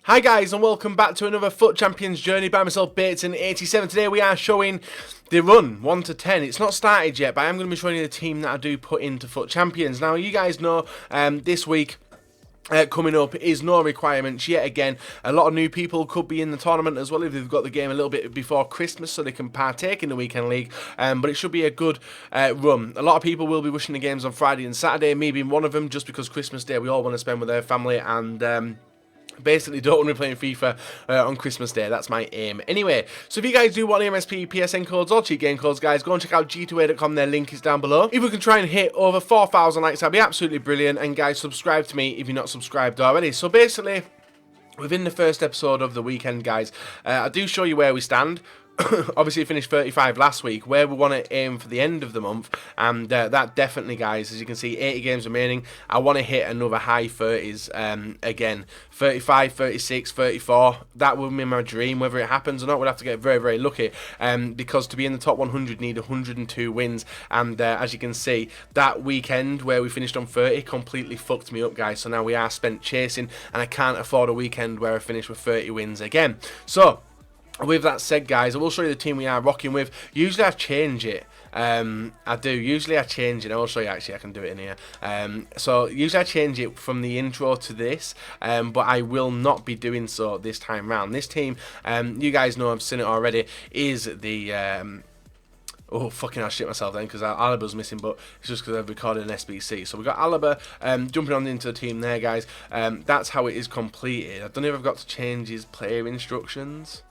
Hi guys and welcome back to another FUT Champions journey by myself, Bateson87. Today we are showing the run 1 to 10. It's not started yet, but I'm going to be showing you the team that I do put into FUT Champions. Now you guys know this week coming up is no requirements yet again. A lot of new people could be in the tournament as well if they've got the game a little bit before Christmas so they can partake in the weekend league, but it should be a good run. A lot of people will be wishing the games on Friday and Saturday, me being one of them, just because Christmas Day we all want to spend with their family and basically don't want to be playing FIFA on Christmas Day. That's my aim. Anyway, so if you guys do want MSP, PSN codes or cheat game codes, guys, go and check out g2a.com. Their link is down below. If we can try and hit over 4,000 likes, that'd be absolutely brilliant. And guys, subscribe to me if you're not subscribed already. So basically, within the first episode of the weekend, guys, I do show you where we stand. Obviously finished 35 last week, where we want to aim for the end of the month, and that definitely, guys, as you can see, 80 games remaining. I want to hit another high 30s again, 35, 36, 34. That would be my dream. Whether it happens or not, we'll have to get very, very lucky, because to be in the top 100 need 102 wins, and as you can see, that weekend where we finished on 30 completely fucked me up, guys. So now we are spent chasing, and I can't afford a weekend where I finish with 30 wins again. So with that said, guys, I will show you the team we are rocking with. Usually I change it. I do. Usually I change it. I will show you, actually. I can do it in here. So usually I change it from the intro to this, but I will not be doing so this time round. This team, you guys know, I've seen it already, is the... Oh, fucking, I shit myself then because Alaba's missing, but it's just because I've recorded an SBC. So we've got Alaba jumping on into the team there, guys. That's how it is completed. I don't know if I've got to change his player instructions.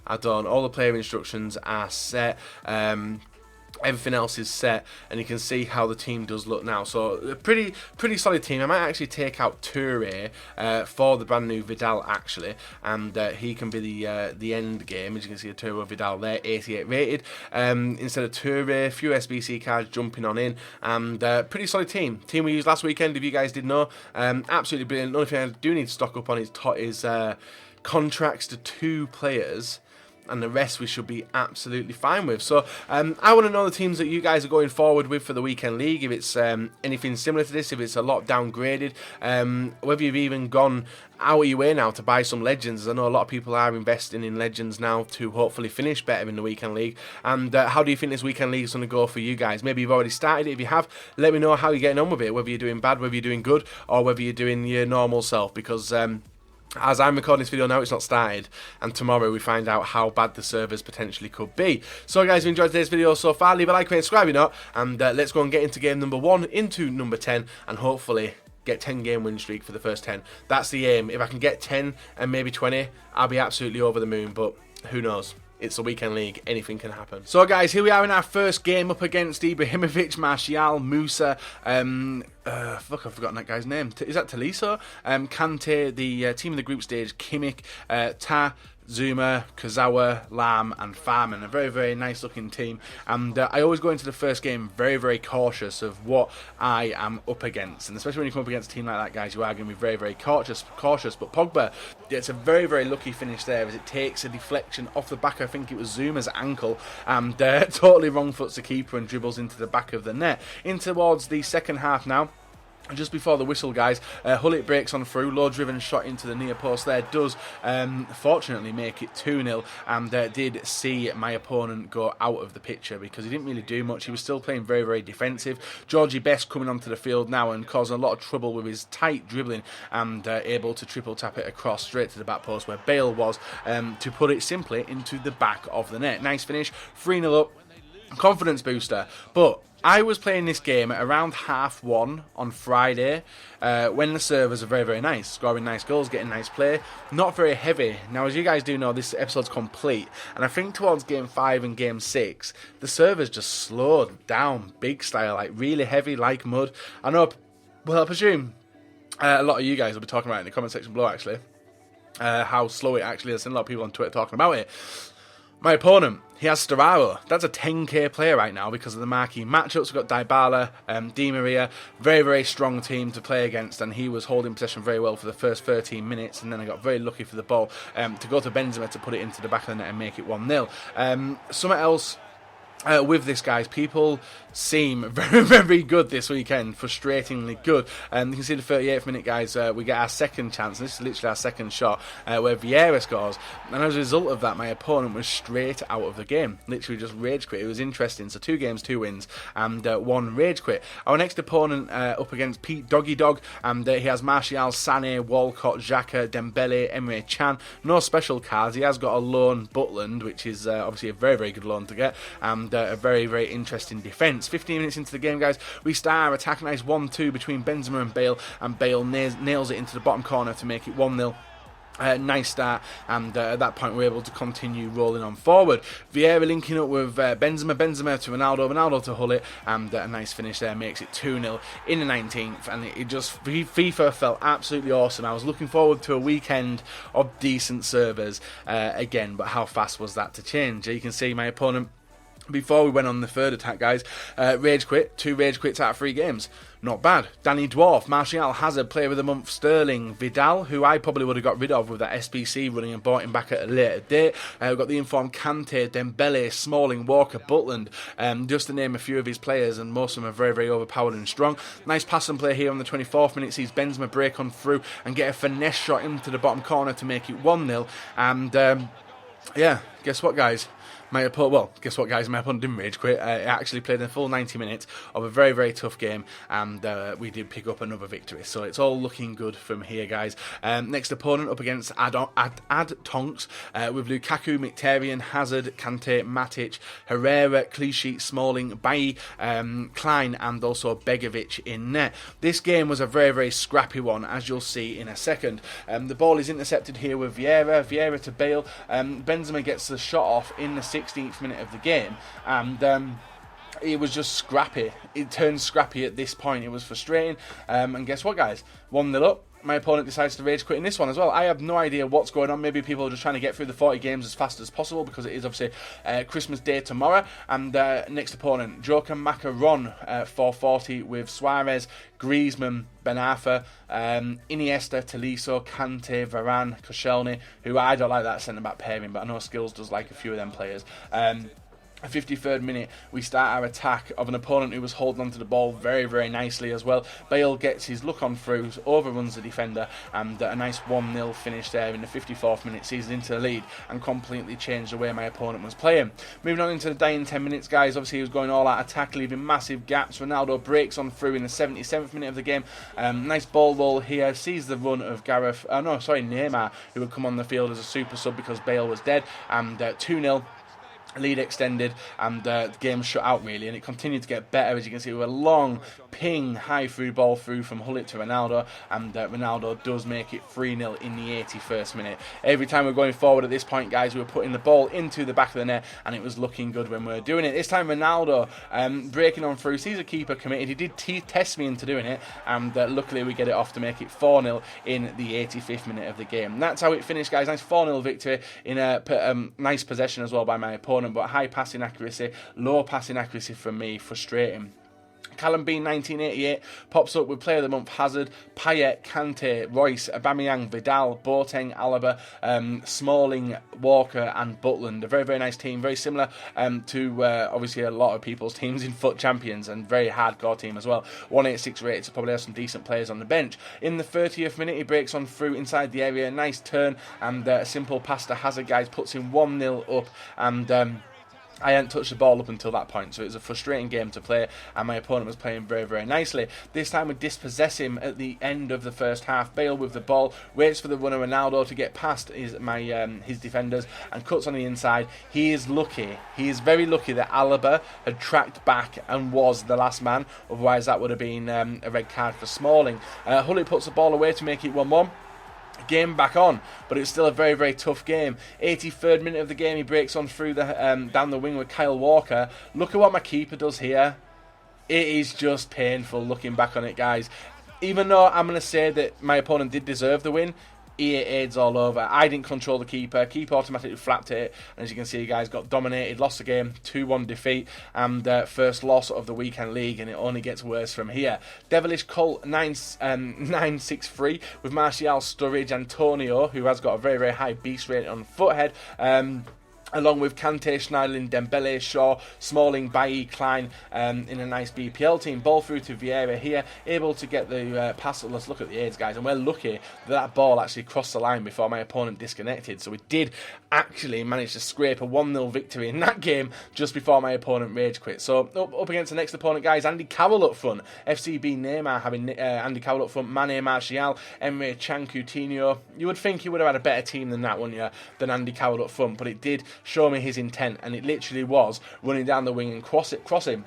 I don't. All the player instructions are set. Everything else is set, and you can see how the team does look now. So a pretty solid team. I might actually take out Toure for the brand new Vidal, actually, and he can be the end game. As you can see, Toure Vidal there, 88 rated instead of Toure. A few SBC cards jumping on in, and pretty solid team. Team we used last weekend, if you guys did know, absolutely brilliant. The only thing I do need to stock up on is contracts to 2 players. And the rest we should be absolutely fine with. So I want to know the teams that you guys are going forward with for the weekend league. If it's anything similar to this, if it's a lot downgraded, whether you've even gone out of your way now to buy some legends. I know a lot of people are investing in legends now to hopefully finish better in the weekend league. And how do you think this weekend league is going to go for you guys? Maybe you've already started it. If you have, let me know how you're getting on with it. Whether you're doing bad, whether you're doing good, or whether you're doing your normal self. Because as I'm recording this video now, it's not started, and tomorrow we find out how bad the servers potentially could be. So guys, if you enjoyed today's video so far, leave a like, comment, subscribe if not, and let's go and get into game number 1, into number 10, and hopefully get 10 game win streak for the first 10. That's the aim. If I can get 10 and maybe 20, I'll be absolutely over the moon, but who knows? It's a weekend league, anything can happen. So guys, here we are in our first game up against Ibrahimovic, Martial, Musa, fuck, I've forgotten that guy's name. Is that Tolisso? Kante, the team of the group stage, Kimmich, Ta, Zuma, Kazawa, Lam and Farman. A very, very nice looking team, and I always go into the first game very, very cautious of what I am up against, and especially when you come up against a team like that, guys, you are going to be very, very cautious. But Pogba gets a very, very lucky finish there as it takes a deflection off the back, I think it was Zuma's ankle, and totally wrong foots the keeper and dribbles into the back of the net. In towards the second half now. Just before the whistle, guys, Hullet breaks on through, low-driven shot into the near post there, does fortunately make it 2-0, and did see my opponent go out of the picture because he didn't really do much. He was still playing very, very defensive. Georgie Best coming onto the field now and causing a lot of trouble with his tight dribbling, and able to triple tap it across straight to the back post where Bale was, to put it simply into the back of the net. Nice finish, 3-0 up, confidence booster. But I was playing this game at around 1:30 on Friday, when the servers are very, very nice, scoring nice goals, getting nice play, not very heavy. Now, as you guys do know, this episode's complete, and I think towards Game 5 and Game 6, the servers just slowed down big style, like really heavy, like mud. I know, well, I presume a lot of you guys will be talking about it in the comment section below, actually, how slow it actually is. I've seen a lot of people on Twitter talking about it. My opponent, he has Storaro. That's a 10k player right now because of the marquee matchups. We've got DYBALA, Di Maria, very, very strong team to play against, and he was holding possession very well for the first 13 minutes, and then I got very lucky for the ball to go to Benzema to put it into the back of the net and make it 1-0. Something else with this, guys, people seem very, very good this weekend, frustratingly good. You can see the 38th minute, guys, we get our second chance, and this is literally our second shot, where Vieira scores, and as a result of that, my opponent was straight out of the game, literally just rage quit. It was interesting. So 2 games, 2 wins, and 1 rage quit. Our next opponent up against Pete Doggy Dog, and he has Martial, Sané, Walcott, Xhaka, Dembele, Emre Can. No special cards. He has got a loan, Butland, which is obviously a very, very good loan to get, and a very, very interesting defence. 15 minutes into the game, guys, we start our attack. Nice 1-2 between Benzema and Bale nails it into the bottom corner to make it 1-0. Nice start, and at that point we're able to continue rolling on forward. Vieira linking up with Benzema to Ronaldo to Hullet, and a nice finish there makes it 2-0 in the 19th, and it just, FIFA felt absolutely awesome. I was looking forward to a weekend of decent servers again, but how fast was that to change? You can see my opponent, before we went on the third attack, guys, rage quit, 2 rage quits out of 3 games. Not bad. Danny Dwarf, Martial, Hazard, Player of the Month, Sterling, Vidal, who I probably would have got rid of with that SBC running and bought him back at a later date. We've got the informed Kante, Dembele, Smalling, Walker, Butland, just to name a few of his players, and most of them are very, very overpowered and strong. Nice pass and play here on the 24th minute, sees Benzema break on through and get a finesse shot into the bottom corner to make it 1-0, and yeah, guess what, guys? My opponent didn't rage quit. It actually played a full 90 minutes of a very, very tough game, and we did pick up another victory. So it's all looking good from here, guys. Next opponent up against Ad Tonks, with Lukaku, Mkhitaryan, Hazard, Kante, Matic, Herrera, Clichy, Smalling, Bailly, Klein, and also Begovic in net. This game was a very, very scrappy one, as you'll see in a second. The ball is intercepted here with Vieira to Bale. Benzema gets the shot off in the 16th minute of the game, and it was just scrappy. It turned scrappy at this point. It was frustrating, and guess what, guys? 1-0 up. My opponent decides to rage quit in this one as well. I have no idea what's going on. Maybe people are just trying to get through the 40 games as fast as possible, because it is obviously Christmas Day tomorrow. And next opponent, Joker Macaron, 440 with Suarez, Griezmann, Ben Arfa, Iniesta, Tolisso, Kante, Varane, Koscielny, who I don't like that centre-back pairing, but I know Skills does like a few of them players. 53rd minute, we start our attack of an opponent who was holding onto the ball very, very nicely as well. Bale gets his look on through, overruns the defender, and a nice 1-0 finish there in the 54th minute sees us into the lead and completely changed the way my opponent was playing. Moving on into the dying 10 minutes, guys, obviously he was going all out attack, leaving massive gaps. Ronaldo breaks on through in the 77th minute of the game. Nice ball roll here, sees the run of Neymar, who would come on the field as a super sub because Bale was dead, and 2-0. Lead extended, and the game shut out really, and it continued to get better, as you can see, with a long ping high through ball through from Hullet to Ronaldo, and Ronaldo does make it 3-0 in the 81st minute. Every time we're going forward at this point, guys, we were putting the ball into the back of the net, and it was looking good when we were doing it. This time Ronaldo breaking on through, sees a keeper committed. He did test me into doing it, and luckily we get it off to make it 4-0 in the 85th minute of the game. And that's how it finished, guys. Nice 4-0 victory in a nice possession as well by my opponent, but high passing accuracy, low passing accuracy from me, frustrating. Callum Bean 1988 pops up with Player of the Month, Hazard, Payet, Kante, Royce, Aubameyang, Vidal, Boateng, Alaba, Smalling, Walker and Butland. A very, very nice team, very similar to obviously a lot of people's teams in FUT Champions, and very hardcore team as well. 186 rated, so probably has some decent players on the bench. In the 30th minute, he breaks on through inside the area, nice turn, and a simple pass to Hazard, guys, puts him 1-0 up, and I hadn't touched the ball up until that point, so it was a frustrating game to play, and my opponent was playing very, very nicely. This time we dispossess him at the end of the first half. Bale with the ball, waits for the runner Ronaldo to get past his defenders, and cuts on the inside. He is lucky, he is very lucky that Alaba had tracked back and was the last man, otherwise that would have been a red card for Smalling. Hullet puts the ball away to make it 1-1. Game back on, but it's still a very, very tough game. 83rd minute of the game, he breaks on through the down the wing with Kyle Walker. Look at what my keeper does here. It is just painful looking back on it, guys. Even though I'm going to say that my opponent did deserve the win, EA aids all over. I didn't control the keeper. Keeper automatically flapped it, and as you can see, guys, got dominated, lost the game, 2-1 defeat, and first loss of the weekend league, and it only gets worse from here. Devilish Colt 963 with Martial, Sturridge, Antonio, who has got a very, very high beast rating on Foothead. along with Kante, Schneiderlin, Dembele, Shaw, Smalling, Bailly, Klein in a nice BPL team. Ball through to Vieira here, able to get the pass. Let's look at the aids, guys, and we're lucky that ball actually crossed the line before my opponent disconnected. So we did actually manage to scrape a 1-0 victory in that game just before my opponent rage quit. So up against the next opponent, guys, Andy Carroll up front. FCB Neymar having Andy Carroll up front, Mane, Martial, Emre Can, Coutinho. You would think he would have had a better team than that, wouldn't you, than Andy Carroll up front, but it did show me his intent, and it literally was running down the wing and crossing.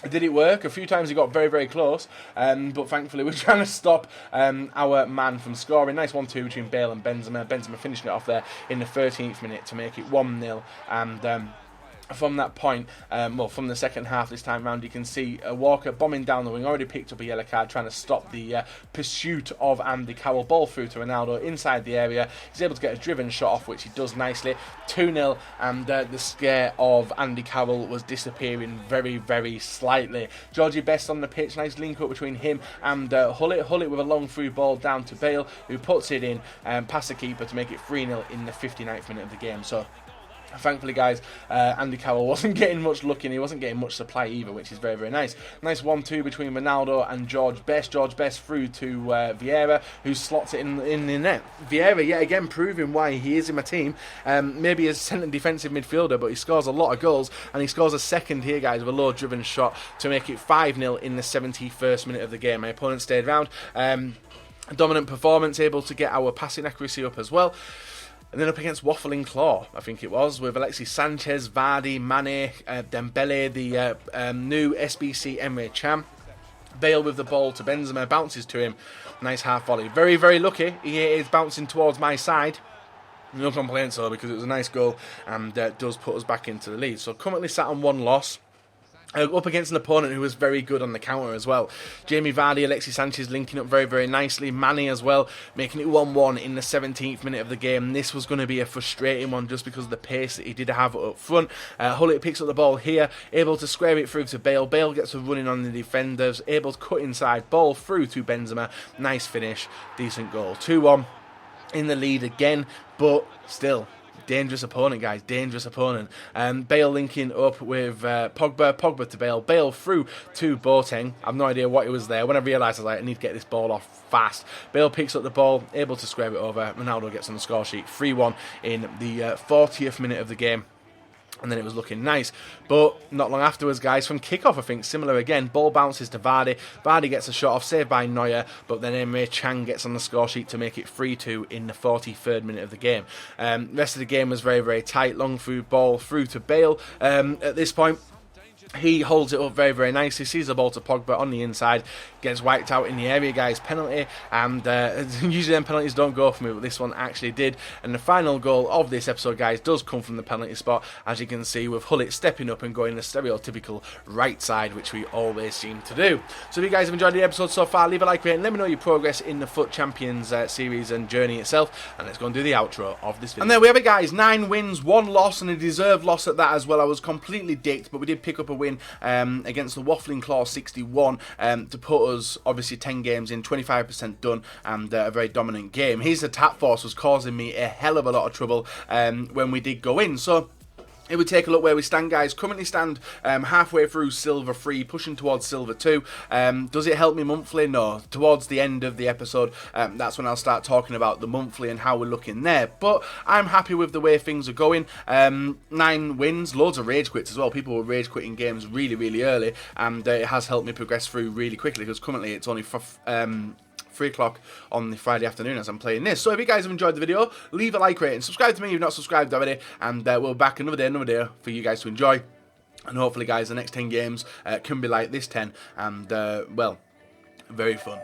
Did it work? A few times he got very, very close, but thankfully we're trying to stop our man from scoring. Nice 1-2 between Bale and Benzema. Benzema finishing it off there in the 13th minute to make it 1-0, and from that point, well, from the second half this time round, you can see Walker bombing down the wing, already picked up a yellow card, trying to stop the pursuit of Andy Carroll. Ball through to Ronaldo inside the area. He's able to get a driven shot off, which he does nicely. 2-0, and the scare of Andy Carroll was disappearing very, very slightly. Georgie Best on the pitch, nice link up between him and Hullet. Hullet with a long through ball down to Bale, who puts it in past the keeper to make it 3-0 in the 59th minute of the game. So thankfully, guys, Andy Carroll wasn't getting much luck in. He wasn't getting much supply either, which is very, very nice. Nice 1-2 between Ronaldo and George Best. George Best through to Vieira, who slots it in the net. Vieira, yet again, proving why he is in my team. Maybe as centre defensive midfielder, but he scores a lot of goals, and he scores a second here, guys, with a low-driven shot to make it 5-0 in the 71st minute of the game. My opponent stayed round. Dominant performance, able to get our passing accuracy up as well. And then up against Waffling Claw, I think it was, with Alexis Sanchez, Vardy, Mane, Dembele, the new SBC Emre Can. Bale with the ball to Benzema, bounces to him. Nice half volley. Very, very lucky. He is bouncing towards my side. No complaints though, because it was a nice goal and does put us back into the lead. So currently sat on 1 loss. Up against an opponent who was very good on the counter as well. Jamie Vardy, Alexis Sanchez linking up very, very nicely. Mane as well, making it 1-1 in the 17th minute of the game. This was going to be a frustrating one just because of the pace that he did have up front. Hullet picks up the ball here, able to square it through to Bale. Bale gets a running on the defenders, able to cut inside, ball through to Benzema. Nice finish, decent goal. 2-1 in the lead again, but still dangerous opponent, guys. Dangerous opponent. Bale linking up with Pogba. Pogba to Bale. Bale through to Boateng. I've no idea what it was there. When I realised, I was like, I need to get this ball off fast. Bale picks up the ball, able to square it over. Ronaldo gets on the score sheet. 3-1 in the 40th minute of the game. And then it was looking nice. But not long afterwards, guys, from kickoff, I think, similar again. Ball bounces to Vardy. Vardy gets a shot off, saved by Neuer. But then Emre Can gets on the score sheet to make it 3-2 in the 43rd minute of the game. Rest of the game was very, very tight. Long through ball through to Bale. At this point, he holds it up very, very nicely, sees the ball to Pogba on the inside, gets wiped out in the area, guys. Penalty, and usually them penalties don't go for me, but this one actually did. And the final goal of this episode, guys, does come from the penalty spot, as you can see, with Hullet stepping up and going the stereotypical right side, which we always seem to do. So if you guys have enjoyed the episode so far, leave a like, rate, and let me know your progress in the FUT Champions series and journey itself. And let's go and do the outro of this video. And there we have it, guys. 9 wins, 1 loss, and a deserved loss at that as well. I was completely dicked, but we did pick up a win against the Waffling Claw 61 to put us obviously 10 games in, 25% done, and a very dominant game. His attack force was causing me a hell of a lot of trouble when we did go in. So if we take a look where we stand, guys, currently stand halfway through Silver 3, pushing towards Silver 2. Does it help me monthly? No. Towards the end of the episode, that's when I'll start talking about the monthly and how we're looking there. But I'm happy with the way things are going. 9 wins, loads of rage quits as well. People were rage quitting games really, really early, and it has helped me progress through really quickly, because currently it's only 3 o'clock on the Friday afternoon as I'm playing this. So if you guys have enjoyed the video, leave a like, rate, and subscribe to me if you've not subscribed already, and we'll be back another day for you guys to enjoy. And hopefully, guys, the next 10 games can be like this 10, and well, very fun.